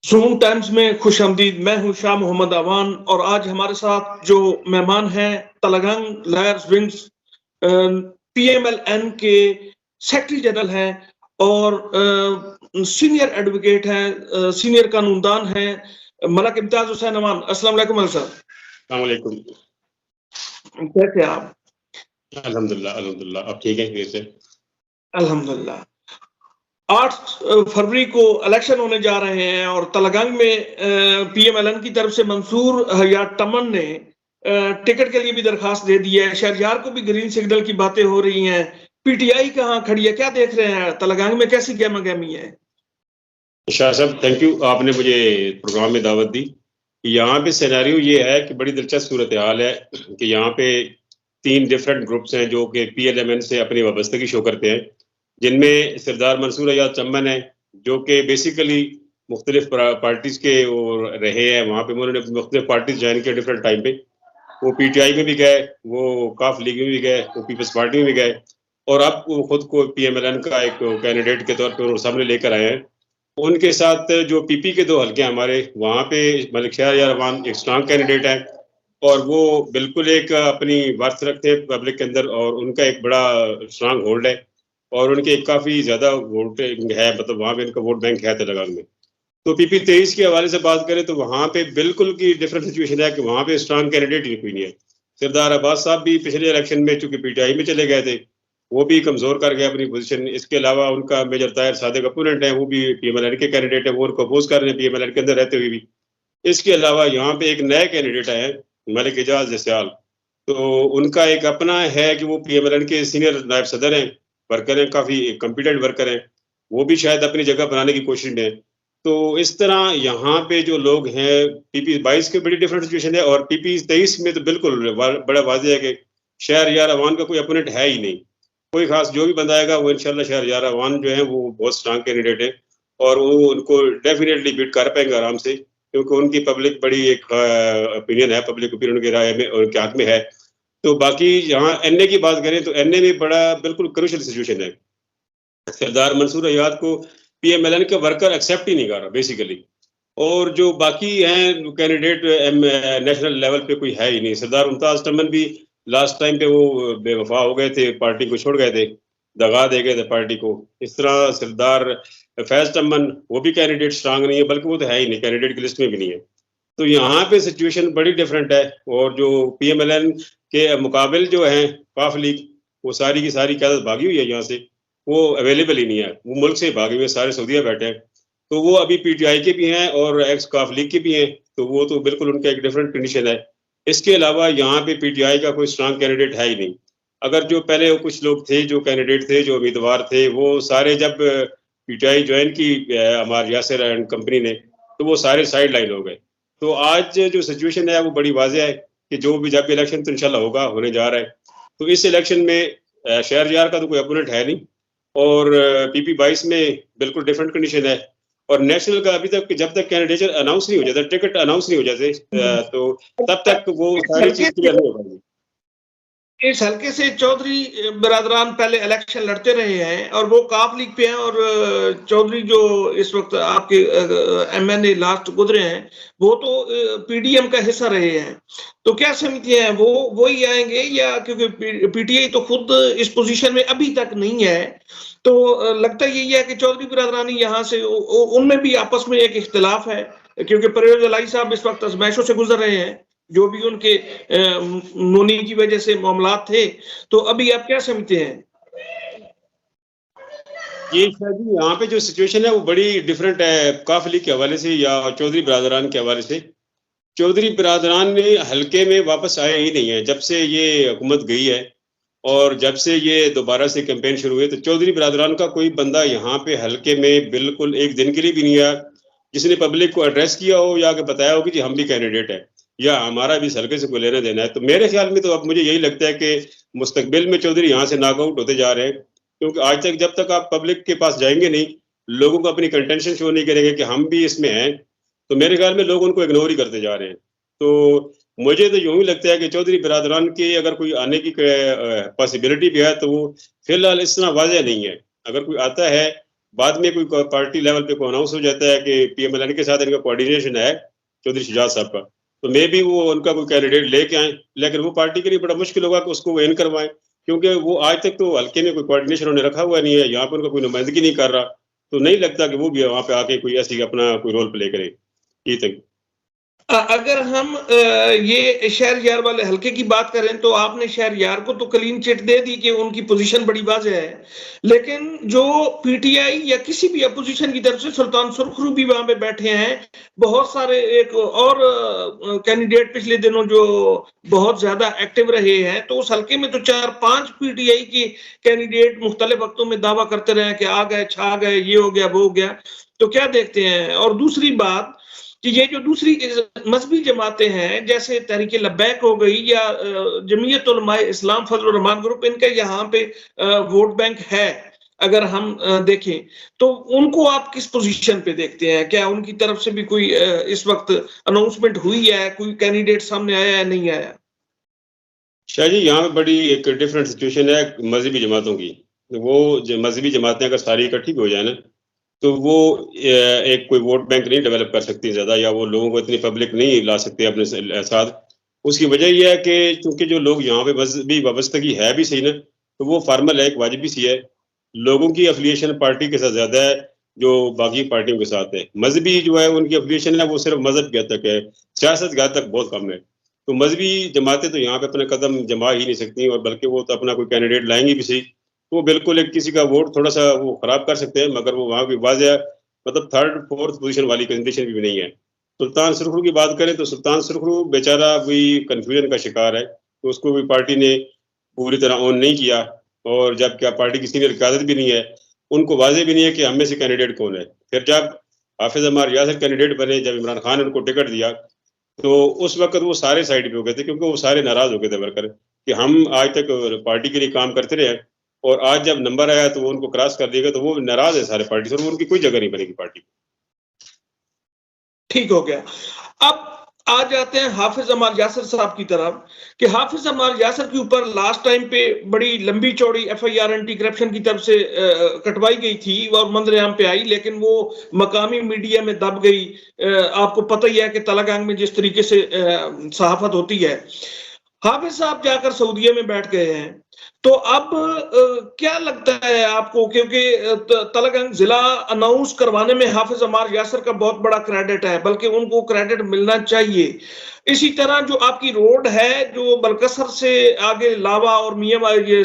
Zoom times में खुशामदीद। मैं हूं शाह मोहम्मद अवान और आज हमारे साथ जो मेहमान हैं तलगंग लायर्स विंग्स पीएमएलएन के सेक्रेटरी जनरल हैं और सीनियर एडवोकेट हैं, सीनियर कानूनदान हैं मलक इम्तियाज हुसैन अवान। अस्सलाम वालेकुम मलक साहब। अस्सलाम वालेकुम। कैसे आप? अल्हम्दुलिल्लाह अल्हम्दुलिल्लाह। आप ठीक हैं कैसे? अल्हम्दुलिल्लाह। 8 फरवरी को इलेक्शन होने जा रहे हैं और तलगंग में पीएमएलएन की तरफ से मंसूर हयात टमन ने टिकट के लिए भी दरखास्त दे दी है। शहरयार को भी ग्रीन सिग्नल की बातें हो रही हैं। पीटीआई कहाँ खड़ी है? क्या देख रहे हैं तलगंग में, कैसी गहमा-गहमी है? शाह साहब थैंक यू, आपने मुझे प्रोग्राम में दावत दी। यहाँ पे सिनेरियो ये है कि बड़ी दिलचस्प सूरत हाल है कि यहाँ पे 3 डिफरेंट ग्रुप्स हैं जो कि पीएलएमएन से अपनी वाबस्तगी शो करते हैं, जिनमें सरदार मंसूर हयात चमन है जो कि बेसिकली मुख्तलिफ पार्टीज़ के वो रहे हैं। वहाँ पे उन्होंने मुख्तलिफ पार्टीज़ ज्वाइन किया डिफरेंट टाइम पे। वो पीटीआई में भी गए, वो काफ लीग में भी गए, वो पीपल्स पार्टी में भी गए और अब वो खुद को पीएमएलएन का एक कैंडिडेट के तौर पे वो सामने लेकर आए हैं। उनके साथ जो पीपी के 2 हलके हमारे, वहाँ पे मलिक शहरयार अवान एक स्ट्रांग कैंडिडेट है और वो बिल्कुल एक अपनी वर्थ रखते हैं पब्लिक के अंदर और उनका एक बड़ा स्ट्रांग होल्ड है और उनके काफ़ी ज़्यादा वोटिंग है, मतलब वहाँ पे उनका वोट बैंक है तेलंगाना में। तो पीपी 23 के हवाले से बात करें तो वहाँ पे बिल्कुल की डिफरेंट सिचुएशन है कि वहाँ पे स्ट्रांग कैंडिडेट ही कोई नहीं है। सरदार अब्बास साहब भी पिछले इलेक्शन में चूंकि पीटीआई में चले गए थे, वो भी कमजोर कर गए अपनी पोजीशन। इसके अलावा उनका मेजर ताहिर सादिक अपोनेंट है, वो भी पीएमएलएन के कैंडिडेट है, वो उनको अपोज कर रहे हैं पीएमएलएन के अंदर रहते हुए भी। इसके अलावा यहाँ पे एक नए कैंडिडेट आए हैं मलिक एजाज जसयाल, तो उनका एक अपना है कि वो पीएमएलएन के सीनियर नायब सदर हैं, वर्कर हैं, काफ़ी कॉम्पिटेंट वर्कर हैं, वो भी शायद अपनी जगह बनाने की कोशिश में है। तो इस तरह यहाँ पे जो लोग हैं, पीपी 22 की बड़ी डिफरेंट सिचुएशन है और पीपी 23 में तो बिल्कुल बड़ा वाज़ेह है कि शहरयार अवान का कोई अपोनेंट है ही नहीं। कोई खास जो भी बंदा आएगा वो इंशाल्लाह शहरयार अवान जो है वो बहुत स्ट्रांग कैंडिडेट है और वो उनको डेफिनेटली बीट कर पाएंगे आराम से, क्योंकि उनकी पब्लिक बड़ी एक ओपिनियन है, पब्लिक ओपिनियन की राय में उनके हाथ में है। तो बाकी यहाँ एनए की बात करें तो एनए में बड़ा बिल्कुल क्रूशियल सिचुएशन है। सरदार मंसूर हयात को पीएमएलएन के वर्कर एक्सेप्ट ही नहीं कर रहा बेसिकली, और जो बाकी हैं कैंडिडेट नेशनल लेवल पे कोई है ही नहीं। सरदार मुमताज टमन भी लास्ट टाइम पे वो बेवफा हो गए थे, पार्टी को छोड़ गए थे, दगा दे गए थे पार्टी को। इस तरह सरदार फैज टमन वो भी कैंडिडेट स्ट्रांग नहीं है, बल्कि वो तो है ही नहीं, कैंडिडेट की लिस्ट में भी नहीं है। तो यहाँ पे सिचुएशन बड़ी डिफरेंट है और जो पीएमएलएन के मुकाबिल जो है काफ लीग, वो सारी की सारी क्यादत भागी हुई है यहाँ से, वो अवेलेबल ही नहीं है, वो मुल्क से भागे हुए सारे सऊदीया बैठे हैं। तो वो अभी पीटीआई के भी हैं और एक्स काफ लीग के भी हैं, तो वो तो बिल्कुल उनका एक डिफरेंट कंडीशन है। इसके अलावा यहाँ पे पीटीआई का कोई स्ट्रांग कैंडिडेट है ही नहीं। अगर जो पहले कुछ लोग थे, जो कैंडिडेट थे, जो उम्मीदवार थे, वो सारे जब पीटीआई ज्वाइन की हमारे यासिर एंड कंपनी ने, तो वो सारे साइड लाइन हो गए। तो आज जो सिचुएशन है वो बड़ी वाज़ेह है कि जो भी जब इलेक्शन तो इंशाल्लाह होगा, होने जा रहा है, तो इस इलेक्शन में शहरयार का तो कोई अपोनेंट है नहीं और पीपी 22 में बिल्कुल डिफरेंट कंडीशन है और नेशनल का अभी तक जब तक कैंडिडेट अनाउंस नहीं हो जाता, टिकट अनाउंस नहीं हो जाते, तो तब तक वो सारी चीज क्लियर नहीं हो पाएगी। इस हल्के से चौधरी बिरादरान पहले इलेक्शन लड़ते रहे हैं और वो काफ लीग पे हैं और चौधरी जो इस वक्त आपके एमएनए लास्ट गुजरे हैं वो तो पीडीएम का हिस्सा रहे हैं। तो क्या समझते हैं वो ही आएंगे, या क्योंकि पीटीआई तो खुद इस पोजीशन में अभी तक नहीं है, तो लगता यही है कि चौधरी बिरादरानी यहाँ से उनमें भी आपस में एक इख्तिलाफ है, क्योंकि परवेज इलाही साहब इस वक्त आजमाइशों से गुजर रहे हैं, जो भी उनके नोनी की वजह से मामलात थे। तो अभी आप क्या समझते हैं? ये शायद यहाँ पे जो सिचुएशन है वो बड़ी डिफरेंट है काफ लीग के हवाले से या चौधरी बिरादरान के हवाले से। चौधरी बिरादरान ने हल्के में वापस आए ही नहीं है जब से ये हुकूमत गई है, और जब से ये दोबारा से कैंपेन शुरू हुई तो चौधरी बिरादरान का कोई बंदा यहाँ पे हल्के में बिल्कुल एक दिन के लिए भी नहीं आया जिसने पब्लिक को एड्रेस किया हो या बताया हो कि जी हम भी कैंडिडेट है या हमारा भी इस हल्के से कोई लेना देना है। तो मेरे ख्याल में तो अब मुझे यही लगता है कि मुस्तकबिल में चौधरी यहाँ से नॉकआउट होते जा रहे हैं, क्योंकि आज तक जब तक आप पब्लिक के पास जाएंगे नहीं, लोगों को अपनी कंटेंशन शो नहीं करेंगे कि हम भी इसमें हैं, तो मेरे ख्याल में लोग उनको इग्नोर ही करते जा रहे हैं। तो मुझे तो यूं ही लगता है कि चौधरी बिरादरान की अगर कोई आने की पॉसिबिलिटी भी है तो वो फिलहाल इस तरह वाज़ेह नहीं है। अगर कोई आता है बाद में कोई पार्टी लेवल पे कोई अनाउंस हो जाता है कि पीएमएलएन के साथ इनका कोऑर्डिनेशन है चौधरी शुजात साहब का, तो मे भी वो उनका कोई कैंडिडेट लेके आए, लेकिन वो पार्टी के लिए बड़ा मुश्किल होगा कि उसको वो इन करवाएं, क्योंकि वो आज तक तो हल्के में कोई कोऑर्डिनेशन उन्होंने रखा हुआ नहीं है, यहाँ पर उनका कोई नुमाइंदगी नहीं कर रहा, तो नहीं लगता कि वो भी वहाँ पे आके कोई ऐसी अपना कोई रोल प्ले करे। ये तक अगर हम ये शहरयार वाले हल्के की बात करें तो आपने शहरयार को तो क्लीन चिट दे दी कि उनकी पोजीशन बड़ी वाज़ेह है, लेकिन जो पीटीआई या किसी भी अपोजिशन की तरफ से सुल्तान सुरखरू भी वहां पे बैठे हैं, बहुत सारे एक और कैंडिडेट पिछले दिनों जो बहुत ज्यादा एक्टिव रहे हैं, तो उस हल्के में तो 4-5 पीटीआई के कैंडिडेट मुख्तलिफ वक्तों में दावा करते रहे कि आ गए, छा गए, ये हो गया, वो हो गया। तो क्या देखते हैं? और दूसरी बात कि ये जो दूसरी मजहबी जमातें हैं, जैसे तहरीके लब्बैक हो गई या जमीयत उलमाए इस्लाम फजल रहमान ग्रुप, इनका यहाँ पे वोट बैंक है अगर हम देखें, तो उनको आप किस पोजीशन पे देखते हैं? क्या उनकी तरफ से भी कोई इस वक्त अनाउंसमेंट हुई है, कोई कैंडिडेट सामने आया है, नहीं आया? शाह जी, यहाँ पे बड़ी एक डिफरेंट सिचुएशन है मजहबी जमातों की। वो मजहबी जमातें अगर सारी इकट्ठी हो जाए ना, तो वो एक कोई वोट बैंक नहीं डेवलप कर सकती ज़्यादा, या वो लोगों को इतनी पब्लिक नहीं ला सकते अपने साथ। उसकी वजह यह है कि चूंकि जो लोग यहाँ पे मजहबी वाबस्तगी है भी सही ना, तो वो फार्मल है, एक वाजिबी सी है। लोगों की अफिलिएशन पार्टी के साथ ज़्यादा है जो बाकी पार्टियों के साथ है। मजहबी जो है उनकी अफिलिएशन है वो सिर्फ मजहब के हद तक है, सियासत के हद तक बहुत कम है। तो मजहबी जमातें तो यहाँ पे अपने कदम जमा ही नहीं सकती, और बल्कि वो तो अपना कोई कैंडिडेट लाएंगी भी सही, तो वो बिल्कुल एक किसी का वोट थोड़ा सा वो खराब कर सकते हैं, मगर वो वहाँ भी वाज़ेह मतलब 3rd-4th पोजीशन वाली कंडीशन भी नहीं है। सुल्तान सुरखरू की बात करें तो सुल्तान सुरखरू बेचारा भी कन्फ्यूजन का शिकार है, तो उसको भी पार्टी ने पूरी तरह ऑन नहीं किया, और जब क्या पार्टी की सीनियर क़यादत भी नहीं है, उनको वाज़ेह भी नहीं है कि हम में से कैंडिडेट कौन है। फिर जब हाफिज़ अम्मार यासिर कैंडिडेट बने, जब इमरान खान ने उनको टिकट दिया, तो उस वक़्त वो सारे साइड पे हो गए थे, क्योंकि वो सारे नाराज़ हो गए थे वर्कर कि हम आज तक पार्टी के लिए काम करते रहे, और आज जब नंबर आया तो वो उनको क्रॉस कर दिया, तो वो नाराज़ है सारे पार्टी से, और उनकी कोई जगह नहीं बनेगी पार्टी में। ठीक हो गया। अब आ जाते हैं हाफिज अमार यासिर साहब की तरफ, कि हाफिज अमार यासिर के ऊपर लास्ट टाइम पे बड़ी लंबी चौड़ी एफआईआर एंटी करप्शन की तरफ से कटवाई गई थी और मंजरेआम पे आई, लेकिन वो मकामी मीडिया में दब गई। आपको पता ही है कि तलागंग में जिस तरीके से सहाफत होती है। हाफिज साहब जाकर सऊदीया में बैठ गए हैं, तो अब क्या लगता है आपको? क्योंकि तलागंग जिला अनाउंस करवाने में हाफिज अमार यासिर का बहुत बड़ा क्रेडिट है, बल्कि उनको क्रेडिट मिलना चाहिए। इसी तरह जो आपकी रोड है जो बलकसर से आगे लावा और मियाँवाली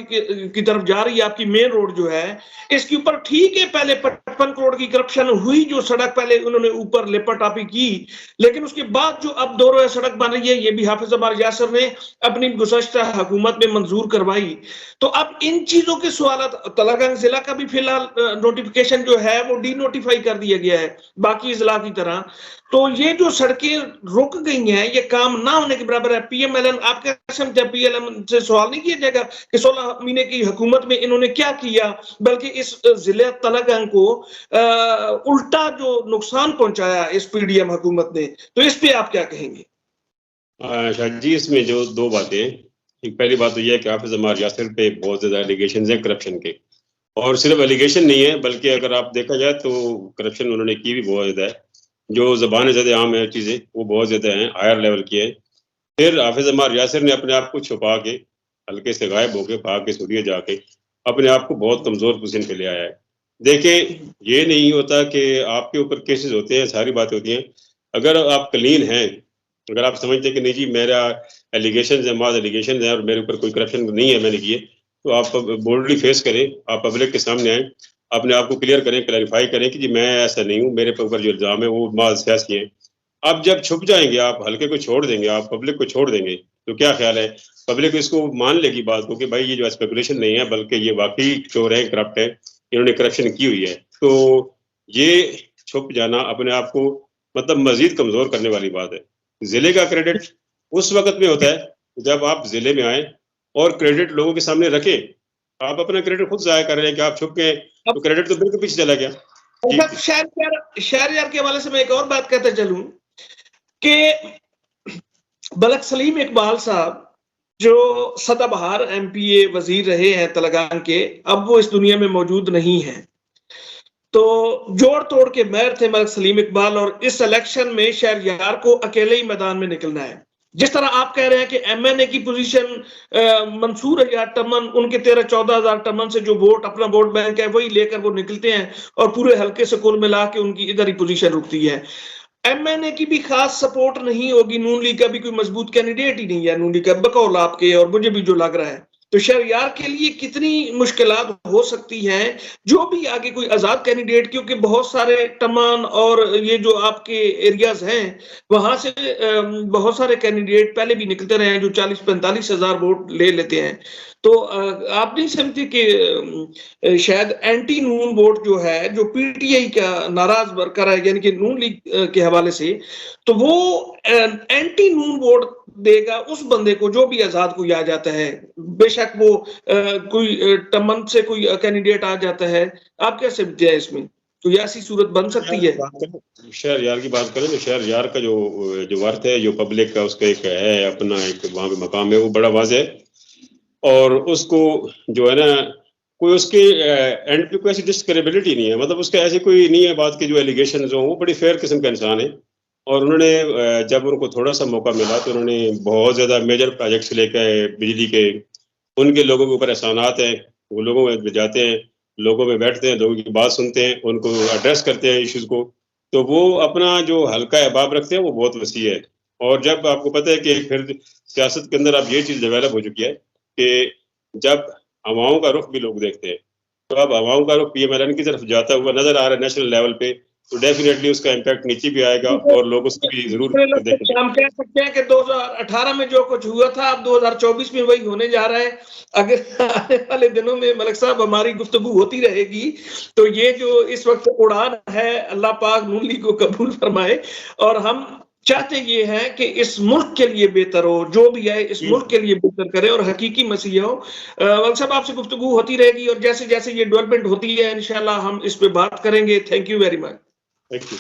की तरफ जा रही है, आपकी मेन रोड जो है, इसके ऊपर ठीक है पहले 55 करोड़ की करप्शन हुई, जो सड़क पहले उन्होंने ऊपर लेपटापी की, लेकिन उसके बाद जो अब दो सड़क बन रही है, ये भी हाफिज अमार यासिर ने अपनी गुज़श्ता हुकूमत में मंजूर करवाई। तो अब इन चीजों के सवाल, तलागंग जिला का भी फिलहाल नोटिफिकेशन जो है वो डी नोटिफाई कर दिया गया है बाकी जिला की तरह। तो ये जो सड़कें रुक गई हैं, ये काम ना होने के बराबर है। पीएमएलएन, आप क्या समझते हैं, पीएमएलएन से सवाल नहीं किया जाएगा कि 16 महीने की हुकूमत में इन्होंने क्या किया, बल्कि इस जिले तलागंग को उल्टा जो नुकसान पहुंचाया इस पीडीएम हुकूमत ने, तो इस पे आप क्या कहेंगे? शाह जी, इसमें जो दो बातें, एक पहली बात तो यह है कि हाफिज अमार यासिर पे बहुत ज़्यादा एलिगेशन हैं करप्शन के, और सिर्फ एलिगेशन नहीं है बल्कि अगर आप देखा जाए तो करप्शन उन्होंने की भी बहुत ज़्यादा है। जो ज़बान ज़्यादा आम है चीज़ें वो बहुत ज़्यादा हैं, हायर लेवल की है। फिर हाफिज अमार यासिर ने अपने आप को छुपा के, हल्के से गायब होके, भाग के सऊदीया जाके अपने आप को बहुत कमज़ोर पोजीशन पे ले आया है। देखिए, ये नहीं होता कि आपके ऊपर केसेस होते हैं, सारी बातें होती हैं। अगर आप क्लीन हैं, अगर आप समझते हैं कि नहीं जी मेरा एलिगेशन है, माज एलिगेशन है और मेरे ऊपर कोई करप्शन नहीं है मैंने किए, तो आप बोल्डली फेस करें, आप पब्लिक के सामने आएँ, अपने आप को क्लियर करें, क्लैरिफाई करें कि जी मैं ऐसा नहीं हूँ, मेरे ऊपर जो इल्ज़ाम है वो माज सियासी हैं। आप जब छुप जाएंगे, आप हल्के को छोड़ देंगे, आप पब्लिक को छोड़ देंगे, तो क्या ख्याल है, पब्लिक इसको मान लेगी बात को कि भाई ये जो स्पेकुलेशन नहीं है बल्कि ये वाकई चोर है, करप्ट है, इन्होंने करप्शन की हुई है। तो ये छुप जाना अपने आप को मतलब मजीद कमज़ोर करने वाली बात है। जिले का क्रेडिट उस वक्त में होता है जब आप जिले में आए और क्रेडिट लोगों के सामने रखे। आप अपना क्रेडिट खुद जाया कर रहे हैं कि आप छुप गए, तो क्रेडिट तो बिल्कुल पीछे चला गया। शहरयार के हवाले से मैं एक और बात कहते चलूं कि बलक सलीम इकबाल साहब जो सदाबहार एमपीए वजीर रहे हैं तेलंगाना के, अब वो इस दुनिया में मौजूद नहीं है। तो जोड़ तोड़ के मैर थे मलिक सलीम इकबाल, और इस इलेक्शन में शहरयार को अकेले ही मैदान में निकलना है। जिस तरह आप कह रहे हैं कि एमएनए की पोजीशन मंसूर है या टमन, उनके 13-14 हजार टमन से जो वोट, अपना वोट बैंक है, वही लेकर वो निकलते हैं और पूरे हल्के से कुल मिला के उनकी इधर ही पोजीशन रुकती है। एमएनए की भी खास सपोर्ट नहीं होगी, नून लीग का भी कोई मजबूत कैंडिडेट ही नहीं है नून लीग का, बकौल आपके और मुझे भी जो लग रहा है। तो शहरयार के लिए कितनी मुश्किलात हो सकती हैं, जो भी आगे कोई आजाद कैंडिडेट, क्योंकि बहुत सारे टमान और ये जो आपके एरियाज हैं वहां से बहुत सारे कैंडिडेट पहले भी निकलते रहे हैं जो 40-45 हजार वोट ले लेते हैं। तो आप नहीं समझते कि शायद एंटी नून वोट जो है, जो पीटीआई का नाराज वर्कर है यानी कि नून लीग के हवाले से, तो वो एंटी नून वोट देगा उस बंदे को जो भी आजाद कोई आ जाता है, बेशक वो कोई टमन से कोई कैंडिडेट आ जाता है। आप क्या समझते हैं इसमें, तो ऐसी सूरत बन सकती है? शहरयार की बात करें तो शहरयार का जो वर्थ है, जो पब्लिक का उसका एक है अपना एक वहां पे मकाम है, वो बड़ा वाज़ेह है। और उसको जो है ना, कोई उसके एंड पे कोई ऐसी डिस्क्रेडिबिलिटी नहीं है, मतलब उसका ऐसी कोई नहीं है बात की जो एलिगेशन जो वो बड़ी फेयर किस्म का इंसान है। और उन्होंने जब उनको थोड़ा सा मौका मिला तो उन्होंने बहुत ज़्यादा मेजर प्रोजेक्ट्स लेकर बिजली के, उनके लोगों के ऊपर एहसानात हैं, वो लोगों में जाते हैं, लोगों में बैठते हैं, लोगों की बात सुनते हैं, उनको एड्रेस करते हैं इश्यूज़ को। तो वो अपना जो हल्का अहबाब रखते हैं वो बहुत वसी है। और जब आपको पता है कि फिर सियासत के अंदर अब ये चीज़ डेवलप हो चुकी है कि जब हवाओं का रुख भी लोग देखते हैं, तो अब हवाओं का रुख पीएमएलएन की तरफ जाता हुआ नजर आ रहा है नेशनल लेवल पे, तो डेफिनेटली उसका इम्पैक्ट नीचे भी आएगा और लोग उसको भी जरूर देखेंगे। हम कह सकते हैं कि 2018 में जो कुछ हुआ था अब 2024 में वही होने जा रहा है। अगर आने वाले दिनों में मलिक साहब हमारी गुफ्तगू होती रहेगी तो ये जो इस वक्त उड़ान है, अल्लाह पाक नून लीग को कबूल फरमाए। और हम चाहते ये हैं कि इस मुल्क के लिए बेहतर हो, जो भी है इस मुल्क के लिए बेहतर करे और हकीकी मसीहा हो। मलिक साहब आपसे गुफ्तगू होती रहेगी और जैसे जैसे ये डेवलपमेंट होती है इंशाल्लाह हम इस पे बात करेंगे। Thank you very much. Thank you.